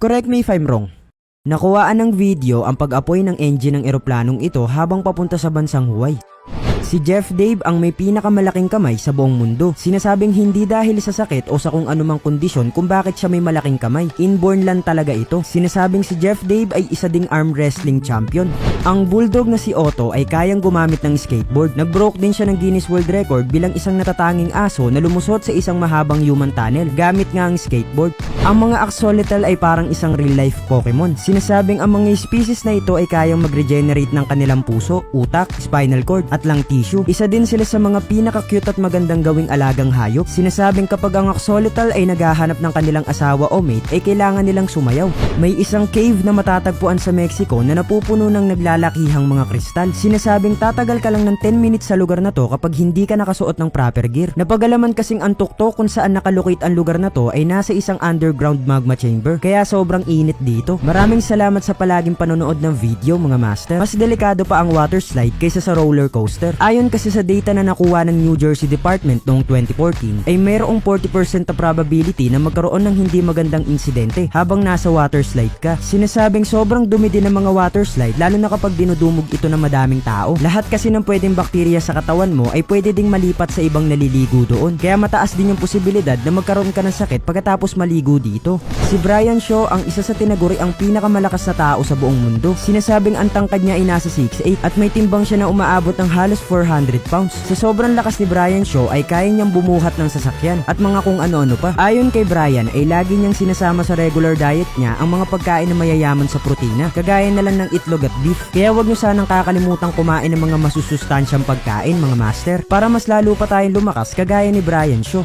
Correct me if I'm wrong. Nakuhaan ng video ang pag-apoy ng engine ng eroplanong ito habang papunta sa bansang Hawaii. Si Jeff Dave ang may pinakamalaking kamay sa buong mundo. Sinasabing hindi dahil sa sakit o sa kung anumang kondisyon kung bakit siya may malaking kamay. Inborn lang talaga ito. Sinasabing si Jeff Dave ay isa ding arm wrestling champion. Ang bulldog na si Otto ay kayang gumamit ng skateboard. Nag-broke din siya ng Guinness World Record bilang isang natatanging aso na lumusot sa isang mahabang human tunnel gamit nga ang skateboard. Ang mga axolotl ay parang isang real-life Pokemon. Sinasabing ang mga species na ito ay kayang mag-regenerate ng kanilang puso, utak, spinal cord at lung tissue. Isa din sila sa mga pinaka-cute at magandang gawing alagang hayop. Sinasabing kapag ang axolotl ay naghahanap ng kanilang asawa o mate ay kailangan nilang sumayaw. May isang cave na matatagpuan sa Mexico na napupuno ng naglalakihang mga kristal. Sinasabing tatagal ka lang ng 10 minutes sa lugar na to kapag hindi ka nakasuot ng proper gear. Napagalaman kasing ang tuktok kung saan nakalocate ang lugar na to ay nasa isang underground magma chamber. Kaya sobrang init dito. Maraming salamat sa palaging panonood ng video mga master. Mas delikado pa ang water slide kaysa sa roller coaster. Ayon kasi sa data na nakuha ng New Jersey Department noong 2014 ay mayroong 40% na probability na magkaroon ng hindi magandang insidente habang nasa water slide ka. Sinasabing sobrang dumi din ng mga water slide lalo na kapag dinudumog ito ng madaming tao. Lahat kasi ng pwedeng bakterya sa katawan mo ay pwede ding malipat sa ibang naliligo doon. Kaya mataas din yung posibilidad na magkaroon ka ng sakit pagkatapos maligo dito. Si Brian Shaw ang isa sa tinaguri ang pinakamalakas na tao sa buong mundo. Sinasabing ang tangkad niya ay nasa 6'8" at may timbang siya na umaabot ng halos 400 pounds. Sa sobrang lakas ni Brian Shaw ay kaya niyang bumuhat ng sasakyan at mga kung ano-ano pa. Ayon kay Brian ay lagi niyang sinasama sa regular diet niya ang mga pagkain na mayayaman sa protina, kagaya na lang ng itlog at beef. Kaya wag niyo sanang kakalimutang kumain ng mga masusustansyang pagkain mga master para mas lalo pa tayong lumakas kagaya ni Brian Shaw.